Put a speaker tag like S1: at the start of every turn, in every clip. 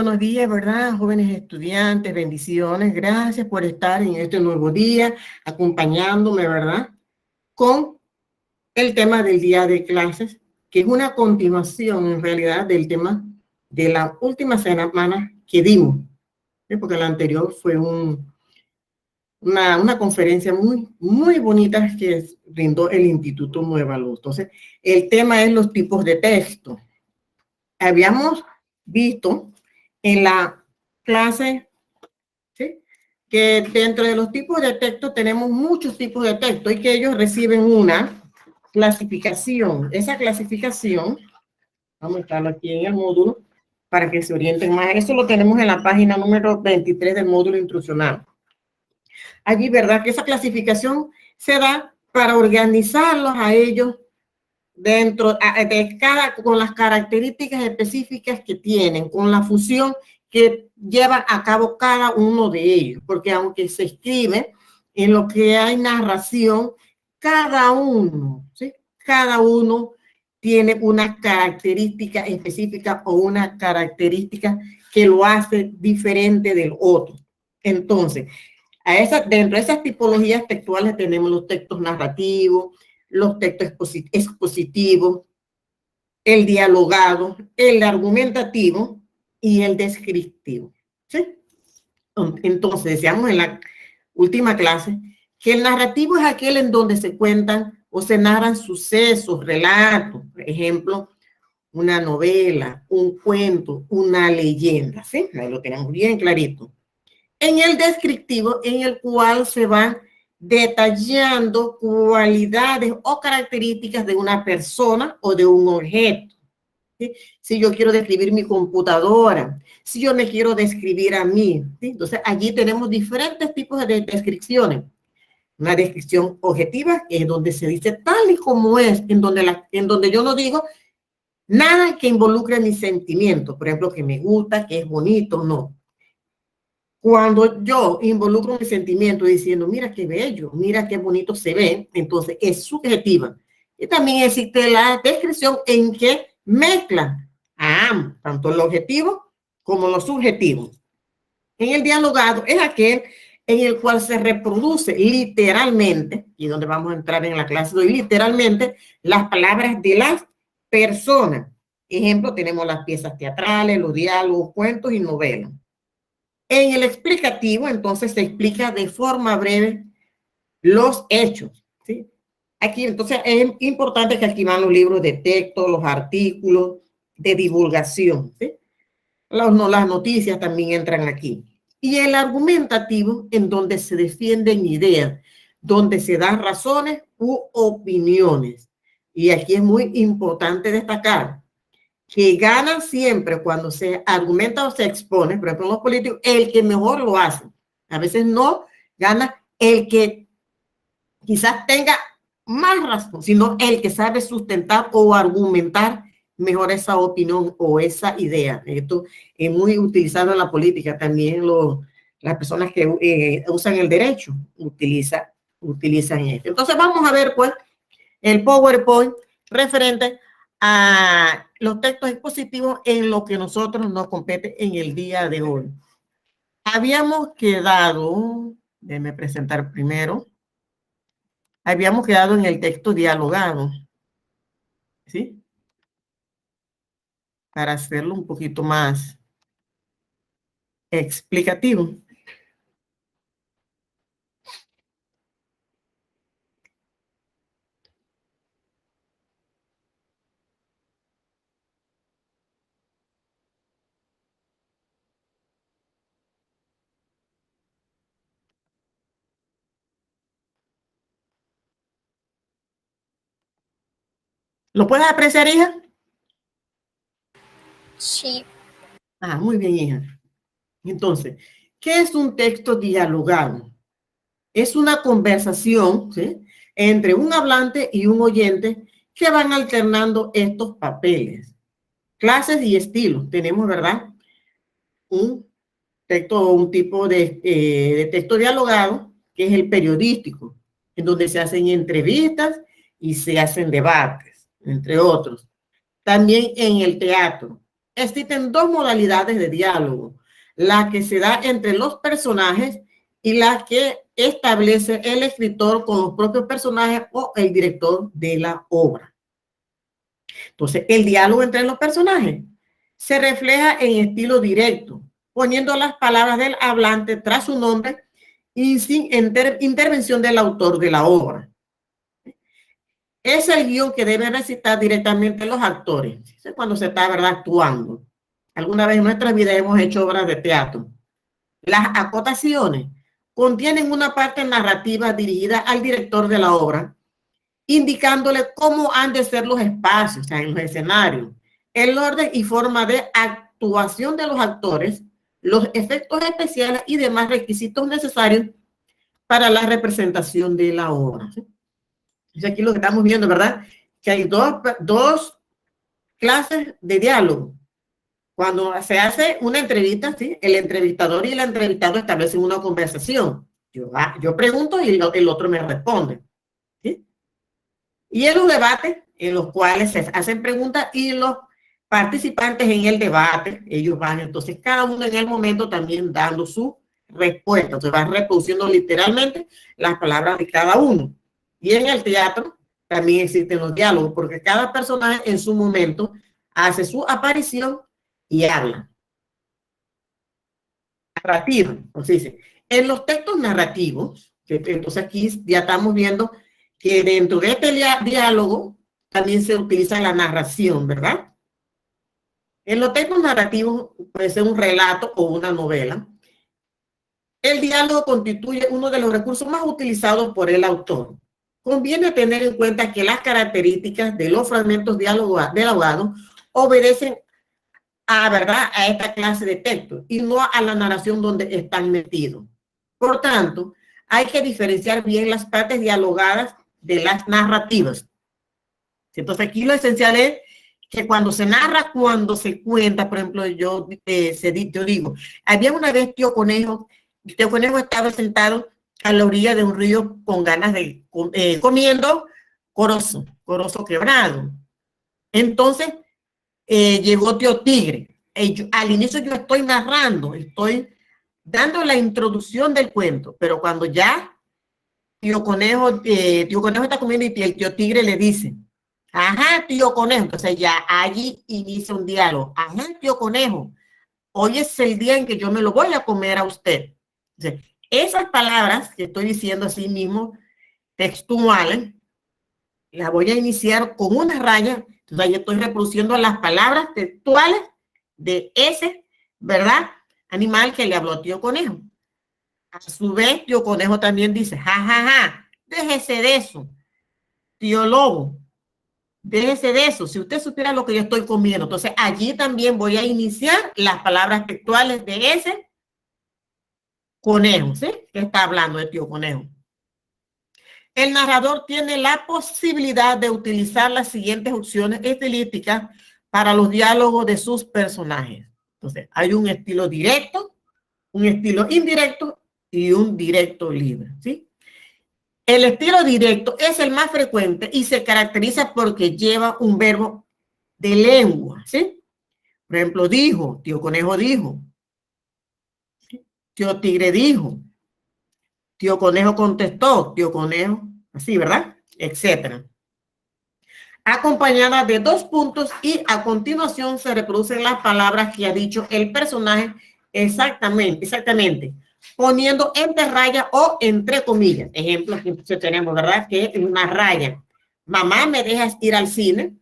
S1: buenos días, ¿verdad? Jóvenes estudiantes, bendiciones. Gracias por estar en este nuevo día, acompañándome, ¿verdad? Con el tema del día de clases, que es una continuación, en realidad, del tema de la última semana que dimos, ¿sí? Porque la anterior fue una conferencia muy bonita que brindó el Instituto Nueva Luz. Entonces, el tema es los tipos de texto. Habíamos visto en la clase, ¿sí?, que dentro de los tipos de texto tenemos muchos tipos de texto y que ellos reciben una clasificación. Esa clasificación, vamos a estarlo aquí en el módulo para que se orienten más. Eso lo tenemos en la página número 23 del módulo instruccional. Allí, ¿verdad?, que esa clasificación se da para organizarlos a ellos dentro de con las características específicas que tienen, con la función que lleva a cabo cada uno de ellos, porque aunque se escribe en lo que hay narración, cada uno, ¿sí?, cada uno tiene una característica específica o una característica que lo hace diferente del otro. Entonces, dentro de esas tipologías textuales tenemos los textos narrativos, los textos expositivos, el dialogado, el argumentativo y el descriptivo, ¿sí? Entonces, decíamos en la última clase que el narrativo es aquel en donde se cuentan o se narran sucesos, relatos, por ejemplo, una novela, un cuento, una leyenda, ¿sí? Ahí lo tenemos bien clarito. En el descriptivo, en el cual se van detallando cualidades o características de una persona o de un objeto, ¿sí? Si yo quiero describir mi computadora, si yo me quiero describir a mí, ¿sí? Entonces allí tenemos diferentes tipos de descripciones. Una descripción objetiva, que es donde se dice tal y como es, en donde yo no digo nada que involucre mis sentimientos, por ejemplo, que me gusta, que es bonito, no. Cuando yo involucro mi sentimiento diciendo, mira qué bello, mira qué bonito se ve, entonces es subjetiva. Y también existe la descripción en que mezcla a ambos, tanto el objetivo como lo subjetivo. En el dialogado es aquel en el cual se reproduce literalmente, y donde vamos a entrar en la clase de hoy, literalmente las palabras de las personas. Ejemplo, tenemos las piezas teatrales, los diálogos, cuentos y novelas. En el explicativo, entonces, se explica de forma breve los hechos, ¿sí? Aquí, entonces, es importante que aquí van los libros de texto, los artículos de divulgación, ¿sí? Las noticias también entran aquí. Y el argumentativo, en donde se defienden ideas, donde se dan razones u opiniones. Y aquí es muy importante destacar que gana siempre cuando se argumenta o se expone, por ejemplo, en los políticos, el que mejor lo hace. A veces no gana el que quizás tenga más razón, sino el que sabe sustentar o argumentar mejor esa opinión o esa idea. Esto es muy utilizado en la política, también las personas que usan el derecho utilizan esto. Entonces vamos a ver pues el PowerPoint referente a los textos expositivos en lo que nosotros nos compete en el día de hoy. Habíamos quedado, déjenme presentar primero, habíamos quedado en el texto dialogado, ¿sí? Para hacerlo un poquito más explicativo. ¿Lo puedes apreciar, hija?
S2: Sí.
S1: Ah, muy bien, hija. Entonces, ¿qué es un texto dialogado? Es una conversación, ¿sí?, entre un hablante y un oyente que van alternando estos papeles. Clases y estilos. Tenemos, ¿verdad?, un texto, un tipo de texto dialogado, que es el periodístico, en donde se hacen entrevistas y se hacen debates, entre otros. También en el teatro. existen dos modalidades de diálogo, la que se da entre los personajes y la que establece el escritor con los propios personajes o el director de la obra. Entonces, el diálogo entre los personajes se refleja en estilo directo, poniendo las palabras del hablante tras su nombre y sin intervención del autor de la obra. Es el guión que deben recitar directamente los actores. Es cuando se está, ¿verdad?, actuando. Alguna vez en nuestra vida hemos hecho obras de teatro. Las acotaciones contienen una parte narrativa dirigida al director de la obra, indicándole cómo han de ser los espacios, o sea, en los escenarios, el orden y forma de actuación de los actores, los efectos especiales y demás requisitos necesarios para la representación de la obra. ¿Sí? Es aquí lo que estamos viendo, ¿verdad? Que hay dos clases de diálogo. Cuando se hace una entrevista, ¿sí?, el entrevistador y el entrevistado establecen una conversación. Yo pregunto y el otro me responde. ¿Sí? Y en los debates, en los cuales se hacen preguntas y los participantes en el debate, ellos van entonces cada uno en el momento también dando su respuesta. Se van reproduciendo literalmente las palabras de cada uno. Y en el teatro también existen los diálogos, porque cada personaje en su momento hace su aparición y habla. Narrativa, o sea, dice, en los textos narrativos, que entonces aquí ya estamos viendo que dentro de este diálogo también se utiliza la narración, ¿verdad? En los textos narrativos puede ser un relato o una novela. El diálogo constituye uno de los recursos más utilizados por el autor. Conviene tener en cuenta que las características de los fragmentos dialogados obedecen ¿verdad?, a esta clase de texto y no a la narración donde están metidos. Por tanto, hay que diferenciar bien las partes dialogadas de las narrativas. Entonces, aquí lo esencial es que cuando se narra, cuando se cuenta, por ejemplo, yo digo, había una vez tío Conejo estaba sentado a la orilla de un río con ganas de comiendo corozo quebrado. Entonces, llegó tío Tigre. Al inicio yo estoy narrando, estoy dando la introducción del cuento, pero cuando ya tío Conejo está comiendo y el tío Tigre le dice, ajá, tío Conejo, entonces ya allí inicia un diálogo. Ajá, tío Conejo, hoy es el día en que yo me lo voy a comer a usted. Entonces, esas palabras que estoy diciendo así mismo, textuales, las voy a iniciar con una raya. Entonces, ahí estoy reproduciendo las palabras textuales de ese, ¿verdad?, animal que le habló a tío Conejo. A su vez, tío Conejo también dice, ja, déjese de eso, tío Lobo, déjese de eso, si usted supiera lo que yo estoy comiendo. Entonces, allí también voy a iniciar las palabras textuales de ese conejo, ¿sí?, que está hablando de tío Conejo. El narrador tiene la posibilidad de utilizar las siguientes opciones estilísticas para los diálogos de sus personajes. Entonces, hay un estilo directo, un estilo indirecto y un directo libre, ¿sí? El estilo directo es el más frecuente y se caracteriza porque lleva un verbo de lengua, ¿sí? Por ejemplo, dijo, tío Conejo dijo, tío Tigre dijo, tío Conejo contestó, tío Conejo, así, ¿verdad?, etcétera. Acompañada de dos puntos y a continuación se reproducen las palabras que ha dicho el personaje exactamente, poniendo entre rayas o entre comillas. Ejemplo que tenemos, ¿verdad?, que es una raya. Mamá, ¿me dejas ir al cine?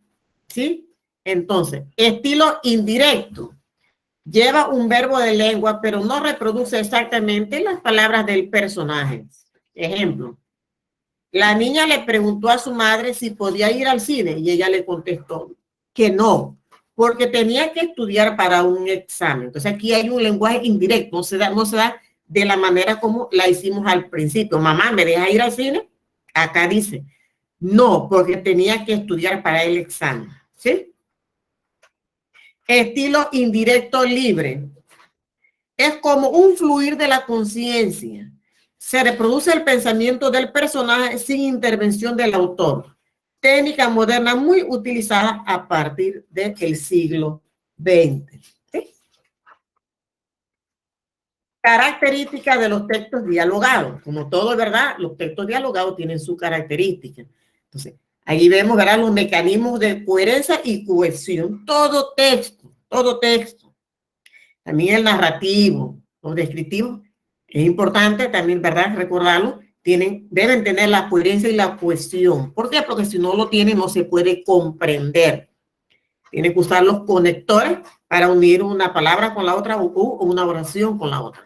S1: ¿Sí? Entonces, estilo indirecto. Lleva un verbo de lengua, pero no reproduce exactamente las palabras del personaje. Ejemplo, la niña le preguntó a su madre si podía ir al cine y ella le contestó que no, porque tenía que estudiar para un examen. Entonces aquí hay un lenguaje indirecto, no se da de la manera como la hicimos al principio. Mamá, ¿me deja ir al cine? Acá dice, no, porque tenía que estudiar para el examen. ¿Sí? Estilo indirecto libre. Es como un fluir de la conciencia. Se reproduce el pensamiento del personaje sin intervención del autor. Técnica moderna muy utilizada a partir del siglo 20. ¿Sí? Características de los textos dialogados. Como todo, ¿verdad? Los textos dialogados tienen su característica. Entonces, ahí vemos, ¿verdad? Los mecanismos de coherencia y cohesión. Todo texto. También el narrativo, los descriptivos. Es importante también, ¿verdad? Recordarlo. Deben tener la coherencia y la cohesión. ¿Por qué? Porque si no lo tienen, no se puede comprender. Tienen que usar los conectores para unir una palabra con la otra o una oración con la otra.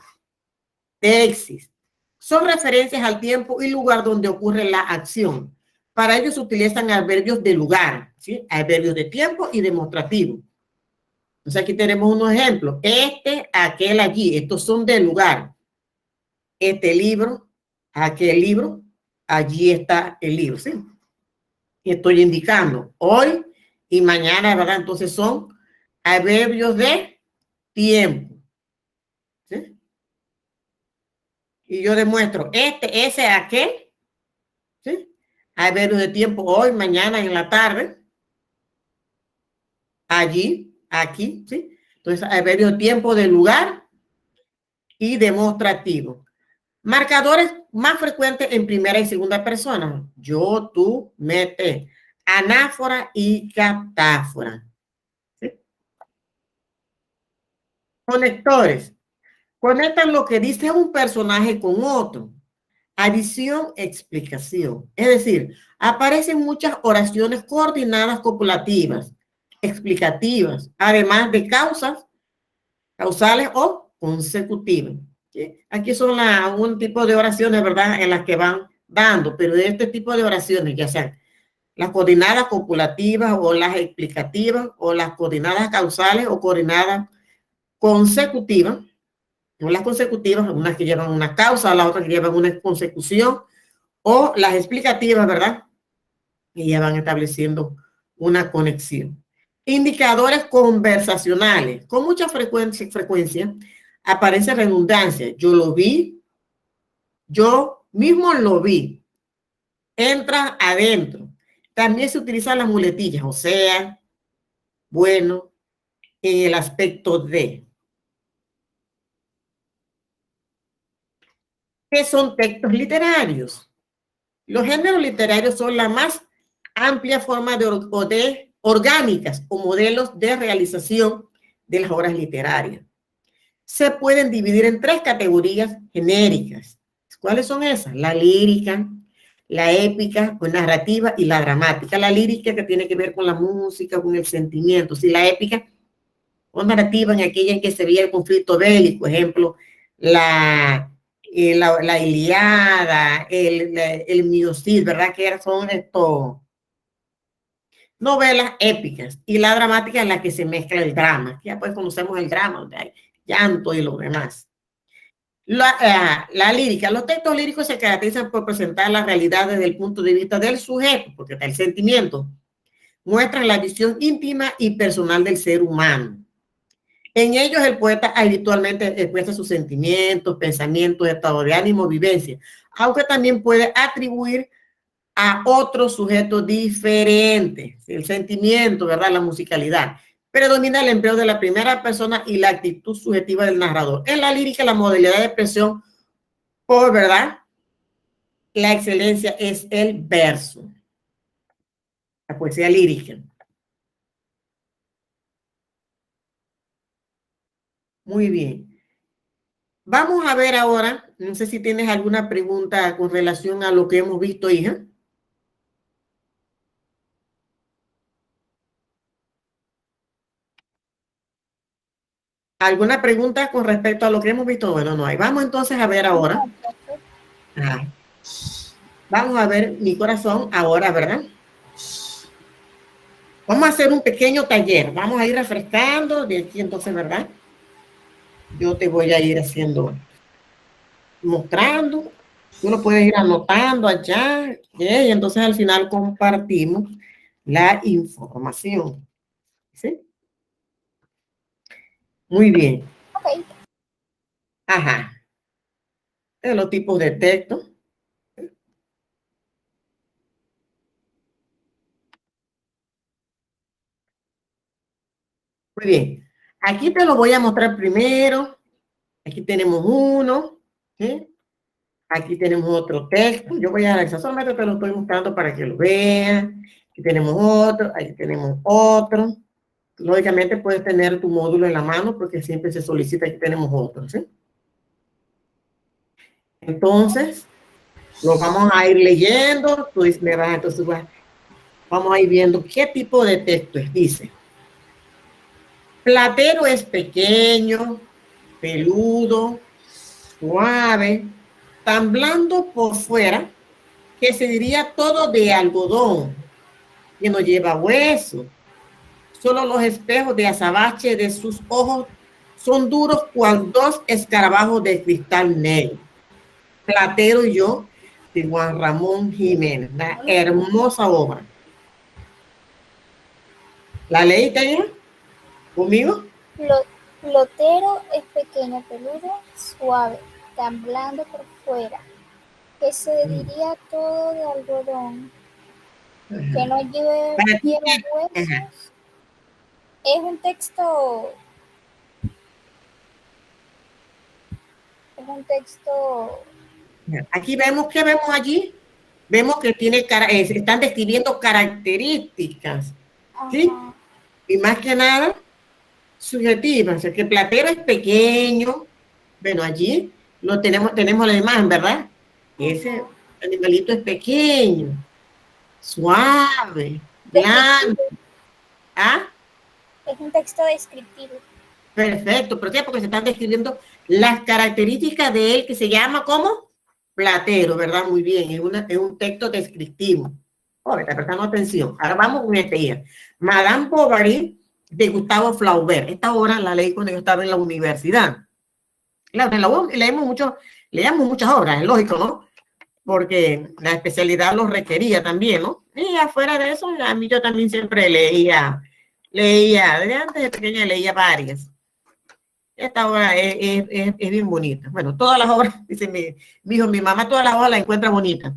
S1: Texis. Son referencias al tiempo y lugar donde ocurre la acción. Para ello se utilizan adverbios de lugar, ¿sí? Adverbios de tiempo y demostrativo. Entonces aquí tenemos unos ejemplos. Este, aquel, allí. Estos son de lugar. Este libro, aquel libro, allí está el libro, ¿sí? Y estoy indicando hoy y mañana, ¿verdad? Entonces son adverbios de tiempo, ¿sí? Y yo demuestro este, ese, aquel, ¿sí? Adverbios de tiempo hoy, mañana, en la tarde, allí, aquí, ¿sí? Entonces, adverbios de tiempo, de lugar y demostrativo. Marcadores más frecuentes en primera y segunda persona. Yo, tú, me, te. Anáfora y catáfora. ¿Sí? Conectores. Conectan lo que dice un personaje con otro. Adición, explicación. Es decir, aparecen muchas oraciones coordinadas copulativas, explicativas, además de causales o consecutivas. ¿Sí? Aquí son un tipo de oraciones, ¿verdad?, en las que van dando, pero de este tipo de oraciones, ya sean las coordinadas copulativas o las explicativas o las coordinadas causales o coordinadas consecutivas, no las consecutivas, unas que llevan una causa, las otras que llevan una consecución, o las explicativas, ¿verdad? Y ya van estableciendo una conexión. Indicadores conversacionales. Con mucha frecuencia aparece redundancia. Yo lo vi, yo mismo lo vi. Entra adentro. También se utilizan las muletillas, o sea, bueno, en el aspecto de. ¿Qué son textos literarios? Los géneros literarios son la más amplia forma de orgánicas o modelos de realización de las obras literarias. Se pueden dividir en tres categorías genéricas. ¿Cuáles son esas? La lírica, la épica o narrativa y la dramática. La lírica que tiene que ver con la música, con el sentimiento. Si la épica o narrativa en aquella en que se veía el conflicto bélico, ejemplo, la Ilíada, el Miocid, ¿verdad? Que son estos novelas épicas, y la dramática en la que se mezcla el drama. Ya pues conocemos el drama, donde hay llanto y lo demás. La lírica, los textos líricos se caracterizan por presentar la realidad desde el punto de vista del sujeto, porque está el sentimiento. Muestran la visión íntima y personal del ser humano. En ellos el poeta habitualmente expresa sus sentimientos, pensamientos, estado de ánimo, vivencia, aunque también puede atribuir a otro sujeto diferente, el sentimiento, ¿verdad? La musicalidad. Predomina el empleo de la primera persona y la actitud subjetiva del narrador. En la lírica, la modalidad de expresión por, ¿verdad?, la excelencia es el verso, la poesía lírica. Muy bien. Vamos a ver ahora, no sé si tienes alguna pregunta con relación a lo que hemos visto, hija. ¿Alguna pregunta con respecto a lo que hemos visto? Bueno, no hay. Vamos entonces a ver ahora. Vamos a ver mi corazón ahora, ¿verdad? Vamos a hacer un pequeño taller. Vamos a ir refrescando de aquí entonces, ¿verdad? Yo te voy a ir haciendo, mostrando. Tú lo puedes ir anotando allá. Y entonces al final compartimos la información. ¿Sí? Muy bien.
S2: Ok.
S1: Ajá. De los tipos de texto. Muy bien. Aquí te lo voy a mostrar primero. Aquí tenemos uno. ¿Sí? Aquí tenemos otro texto. Yo voy a analizar, solamente te lo estoy mostrando para que lo vean. Aquí tenemos otro, aquí tenemos otro. Lógicamente puedes tener tu módulo en la mano porque siempre se solicita. Aquí tenemos otro, ¿sí? Entonces, lo vamos a ir leyendo. Tú me vas, entonces vamos a ir viendo qué tipo de texto es. Dice, platero es pequeño, peludo, suave, tan blando por fuera que se diría todo de algodón, que no lleva hueso. Solo los espejos de azabache de sus ojos son duros cual dos escarabajos de cristal negro. Platero y yo, de Juan Ramón Jiménez, una hermosa obra. ¿La leíste ya conmigo?
S2: Platero es pequeño, peludo, suave, tan blando por fuera, que se diría todo de algodón, que no lleva huesos. Es un texto. Es un texto.
S1: Aquí vemos, ¿qué vemos allí? Vemos que están describiendo características, ¿sí?
S2: Ajá.
S1: Y más que nada, subjetivas. O sea, que el platero es pequeño. Bueno, allí tenemos la imagen, ¿verdad? Ese animalito es pequeño, suave, blando. ¿Ah?
S2: Es un texto descriptivo.
S1: Perfecto. ¿Por qué? Porque se están describiendo las características de él, que se llama ¿cómo? Platero, ¿verdad? Muy bien. Es un texto descriptivo. Oh, está prestando atención. Ahora vamos con este día. Madame Bovary, de Gustavo Flaubert. Esta obra la leí cuando yo estaba en la universidad. Claro, en la UOM leíamos muchas obras, es lógico, ¿no? Porque la especialidad lo requería también, ¿no? Y afuera de eso, a mí yo también siempre leía, desde antes de pequeña leía varias. Esta obra es bien bonita. Bueno, todas las obras, dice mi hijo, mi mamá todas las obras las encuentra bonitas.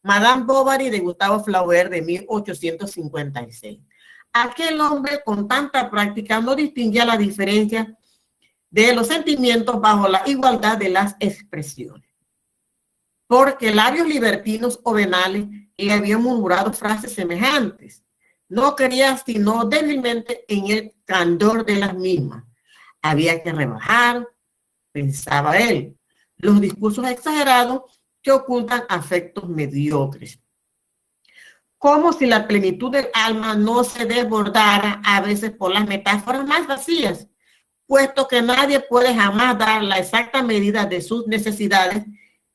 S1: Madame Bovary de Gustavo Flaubert de 1856. Aquel hombre con tanta práctica no distinguía la diferencia de los sentimientos bajo la igualdad de las expresiones. Porque labios libertinos o venales le habían murmurado frases semejantes. No quería sino débilmente en el candor de las mismas. Había que rebajar, pensaba él, los discursos exagerados que ocultan afectos mediocres. Como si la plenitud del alma no se desbordara a veces por las metáforas más vacías, puesto que nadie puede jamás dar la exacta medida de sus necesidades,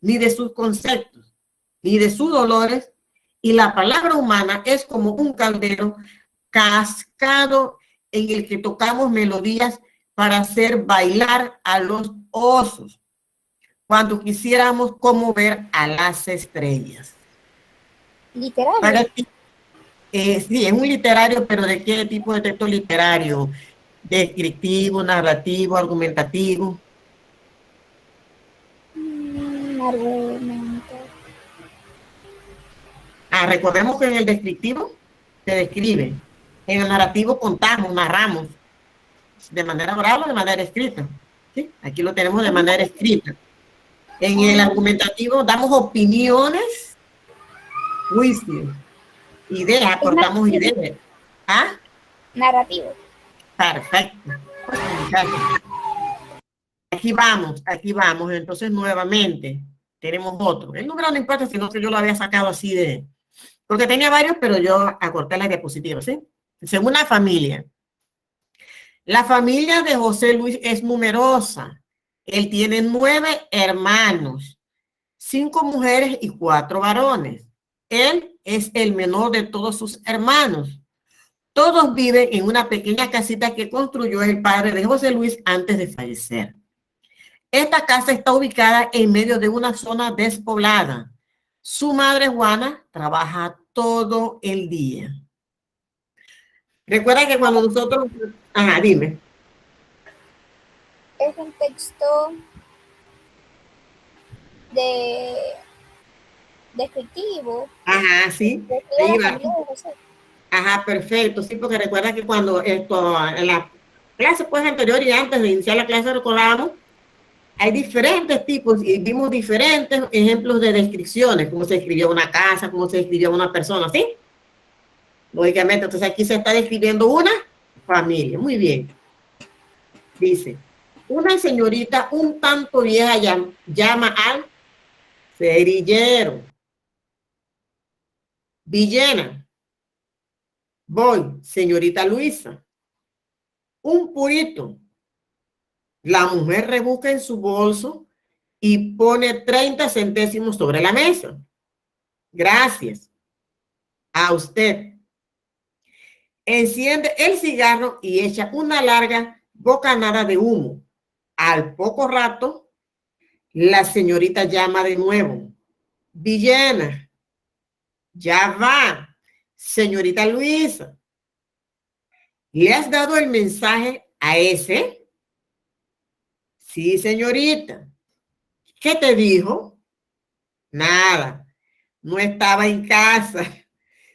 S1: ni de sus conceptos, ni de sus dolores, y la palabra humana es como un caldero cascado en el que tocamos melodías para hacer bailar a los osos, cuando quisiéramos conmover a las estrellas.
S2: Literario.
S1: Para ti, sí, es un literario, pero ¿de qué tipo de texto literario? Descriptivo, narrativo, argumentativo.
S2: Argumento.
S1: Recordemos que en el descriptivo se describe, en el narrativo contamos, narramos, de manera oral o de manera escrita. ¿Sí? Aquí lo tenemos de manera escrita. En el argumentativo damos opiniones, juicios, ideas, aportamos ideas. ¿Ah?
S2: Narrativo.
S1: Perfecto. Aquí vamos. Entonces, nuevamente, tenemos otro. El número no importa, sino que yo lo había sacado así porque tenía varios, pero yo acorté las diapositivas, ¿sí? Según la familia. La familia de José Luis es numerosa. Él tiene 9 hermanos, 5 mujeres y 4 varones. Él es el menor de todos sus hermanos. Todos viven en una pequeña casita que construyó el padre de José Luis antes de fallecer. Esta casa está ubicada en medio de una zona despoblada. Su madre Juana trabaja todo el día. Recuerda que cuando nosotros... Ajá, dime.
S2: Es un texto descriptivo.
S1: Ajá, sí.
S2: Describe la familia de José.
S1: Ajá, perfecto. Sí, porque recuerda que cuando esto, en la clase pues anterior y antes de iniciar la clase recordábamos, hay diferentes tipos y vimos diferentes ejemplos de descripciones, cómo se describió una casa, cómo se describió una persona, ¿sí? Lógicamente, entonces aquí se está describiendo una familia. Muy bien. Dice, una señorita un tanto vieja llama al cerillero. Villena. Voy, señorita Luisa. Un purito. La mujer rebusca en su bolso y pone 30 centésimos sobre la mesa. Gracias. A usted. Enciende el cigarro y echa una larga bocanada de humo. Al poco rato, la señorita llama de nuevo. Villena, ya va. Señorita Luisa, ¿le has dado el mensaje a ese? Sí, señorita. ¿Qué te dijo? Nada, no estaba en casa.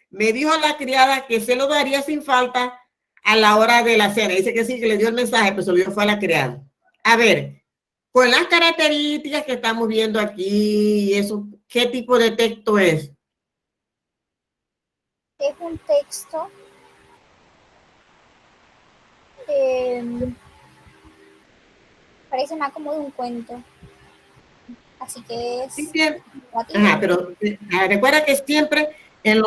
S1: Me dijo la criada que se lo daría sin falta a la hora de la cena. Dice que sí, que le dio el mensaje, pero se lo dio fue a la criada. A ver, con las características que estamos viendo aquí, eso, ¿qué tipo de texto es?
S2: Es un texto parece más como de un cuento. Así que
S1: Sí,
S2: es
S1: bien.
S2: narrativo.
S1: Ajá, pero recuerda que siempre en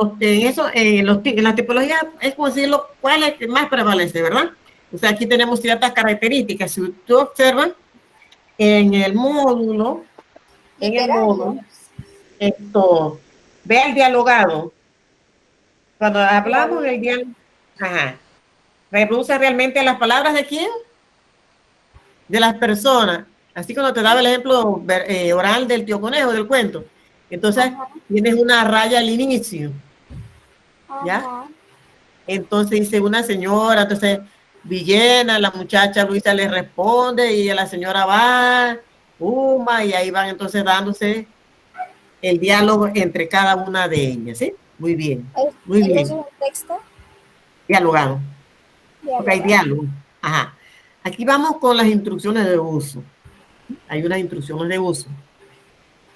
S1: la tipología es como decirlo, cuál es el que más prevalece, ¿verdad? O sea, aquí tenemos ciertas características. Si tú observas en el módulo,
S2: Literario.
S1: esto, ve el dialogado. Cuando hablamos
S2: Todavía.
S1: del diálogo, ajá, reproduce realmente las palabras de quién, de las personas. Así como te daba el ejemplo oral del tío Conejo, del cuento. Entonces,
S2: Ajá.
S1: tienes una raya al inicio, ¿ya?
S2: Ajá.
S1: Entonces dice una señora, entonces Villena, la muchacha Luisa le responde y la señora va, y ahí van entonces dándose el diálogo entre cada una de ellas, ¿sí? Muy bien, muy
S2: Entonces es
S1: bien,
S2: un texto
S1: dialogado, porque hay
S2: dialogado.
S1: diálogo. Ajá. Aquí vamos con las instrucciones de uso. Hay unas instrucciones de uso.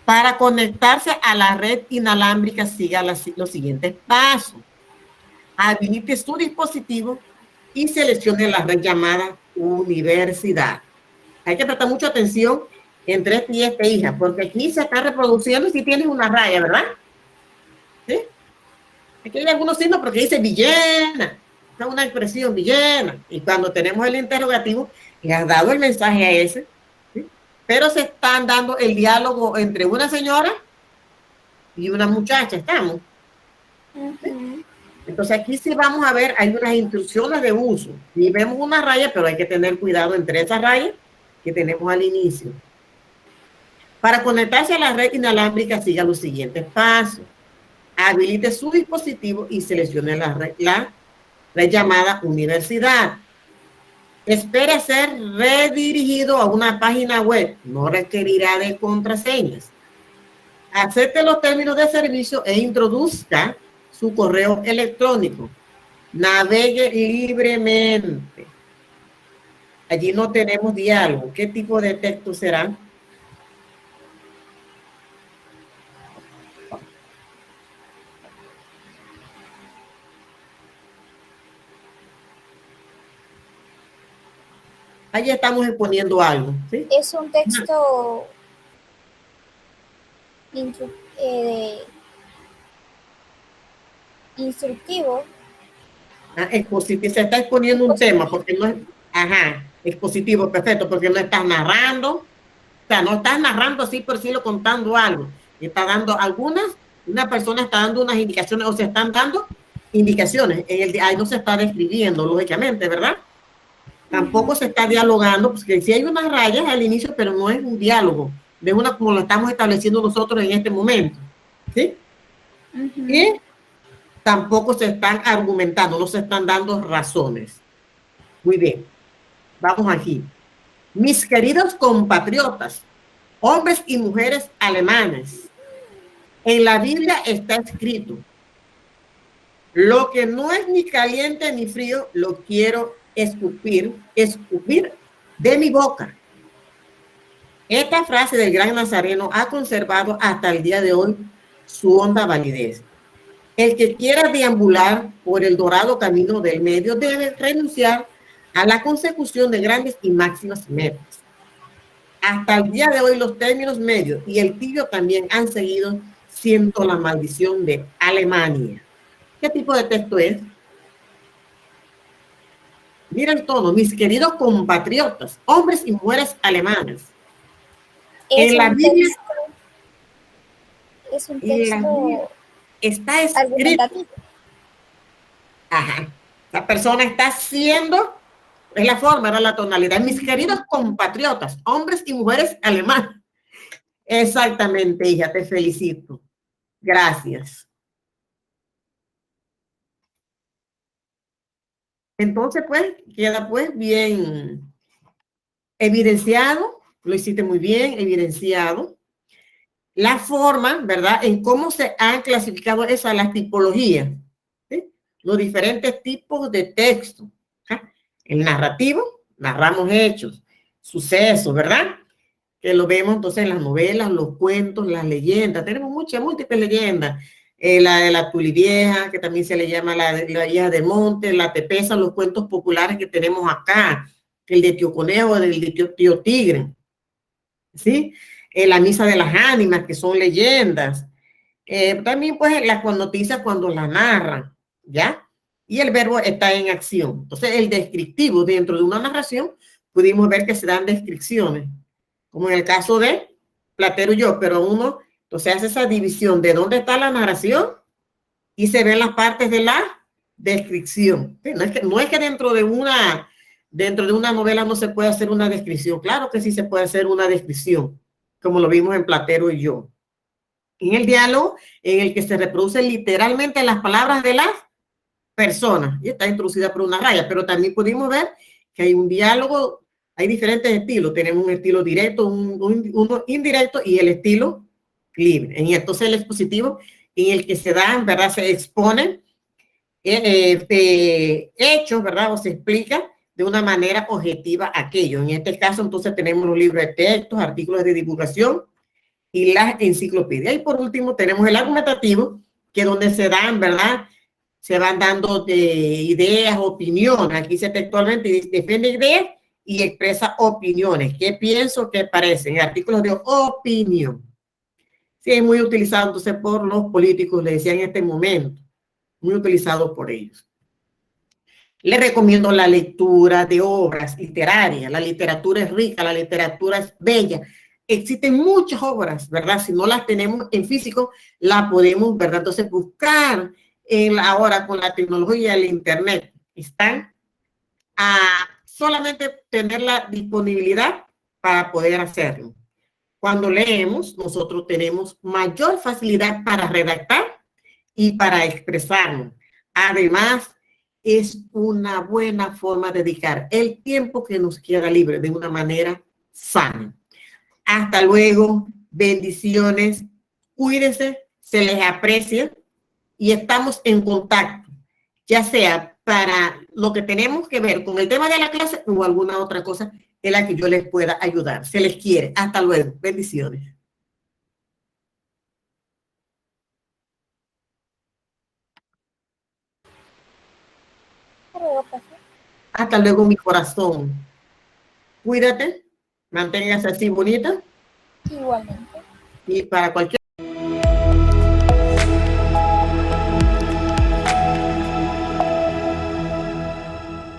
S1: Para conectarse a la red inalámbrica, siga los siguientes pasos. Habilite su dispositivo y seleccione la red llamada universidad. Hay que prestar mucha atención entre este y este, hija, porque aquí se está reproduciendo si tienes una raya, ¿verdad? ¿Sí? Aquí hay algunos signos porque dice Villena, es una expresión Villena, y cuando tenemos el interrogativo, le has dado el mensaje a ese, ¿sí? Pero se están dando el diálogo entre una señora y una muchacha, ¿estamos? ¿Sí?
S2: Uh-huh.
S1: Entonces aquí sí vamos a ver, hay unas instrucciones de uso, y vemos una raya, pero hay que tener cuidado entre esas rayas que tenemos al inicio. Para conectarse a la red inalámbrica, siga los siguientes pasos. Habilite su dispositivo y seleccione la red llamada universidad. Espera ser redirigido a una página web. No requerirá de contraseñas. Acepte los términos de servicio e introduzca su correo electrónico. Navegue libremente. Allí no tenemos diálogo. ¿Qué tipo de texto será? Allí estamos exponiendo algo, ¿sí?
S2: Es un texto instru instructivo.
S1: Expositivo, se está exponiendo un tema porque no es, ajá, expositivo, perfecto, porque no estás narrando, o sea, no estás narrando así por sí, contando algo, está dando una persona está dando unas indicaciones o se están dando indicaciones, ahí no se está describiendo, lógicamente, ¿verdad? Tampoco se está dialogando, porque sí hay unas rayas al inicio, pero no es un diálogo, de una como lo estamos estableciendo nosotros en este momento, ¿sí?
S2: Uh-huh.
S1: Y tampoco se están argumentando, no se están dando razones. Muy bien, vamos aquí. Mis queridos compatriotas, hombres y mujeres alemanes, en la Biblia está escrito, Lo que no es ni caliente ni frío, lo quiero escupir de mi boca. Esta frase del gran Nazareno ha conservado hasta el día de hoy su honda validez. El que quiera deambular por el dorado camino del medio debe renunciar a la consecución de grandes y máximas metas. Hasta el día de hoy los términos medios y el tibio también han seguido siendo la maldición de Alemania. ¿Qué tipo de texto es? Mira el tono, mis queridos compatriotas, hombres y mujeres alemanes.
S2: Es
S1: En la Biblia
S2: es un texto
S1: está escrito.
S2: argumentativo.
S1: Ajá. La persona está haciendo, es la forma, era la tonalidad. Mis queridos compatriotas, hombres y mujeres alemanes. Exactamente, hija, te felicito. Gracias. Entonces, pues, queda pues bien evidenciado, lo hiciste muy bien, evidenciado. La forma, ¿verdad? En cómo se han clasificado esas las tipologías, ¿sí? Los diferentes tipos de texto. ¿Sí? El narrativo, narramos hechos, sucesos, ¿verdad? Que lo vemos entonces en las novelas, los cuentos, las leyendas. Tenemos muchas, múltiples leyendas. La de la Tulivieja, que también se le llama la vieja de monte, la tepeza, los cuentos populares que tenemos acá, el de Tío Conejo, el de Tío Tigre, ¿sí? La misa de las ánimas, que son leyendas. También pues las noticias cuando las narran, ¿ya? Y el verbo está en acción. Entonces el descriptivo dentro de una narración, pudimos ver que se dan descripciones, como en el caso de Platero y yo, pero uno, entonces hace esa división de dónde está la narración y se ven las partes de la descripción. No es que dentro de una novela no se puede hacer una descripción. Claro que sí se puede hacer una descripción, como lo vimos en Platero y yo. En el diálogo, en el que se reproducen literalmente las palabras de las personas, y está introducida por una raya, pero también pudimos ver que hay un diálogo, hay diferentes estilos. Tenemos un estilo directo, uno indirecto y el estilo libre. Y entonces el expositivo en el que se dan, ¿verdad? Se exponen hechos, ¿verdad? O se explica de una manera objetiva aquello. En este caso, entonces tenemos los libros de textos, artículos de divulgación y las enciclopedias. Y por último, tenemos el argumentativo, que es donde se dan, ¿verdad? Se van dando ideas, opiniones. Aquí se textualmente defiende ideas y expresa opiniones. ¿Qué pienso? ¿Qué parecen? Artículos de opinión. Sí, es muy utilizado entonces por los políticos, le decía en este momento, muy utilizado por ellos. Les recomiendo la lectura de obras literarias. La literatura es rica, la literatura es bella. Existen muchas obras, ¿verdad? Si no las tenemos en físico, la podemos, ¿verdad? Entonces buscar ahora con la tecnología y el internet. Están a solamente tener la disponibilidad para poder hacerlo. Cuando leemos, nosotros tenemos mayor facilidad para redactar y para expresarnos. Además, es una buena forma de dedicar el tiempo que nos queda libre de una manera sana. Hasta luego, bendiciones, cuídense, se les aprecia y estamos en contacto, ya sea para lo que tenemos que ver con el tema de la clase o alguna otra cosa en la que yo les pueda ayudar. Se les quiere. Hasta luego. Bendiciones. Hasta luego, mi corazón. Cuídate, manténgase así bonita.
S2: Igualmente.
S1: Y para cualquier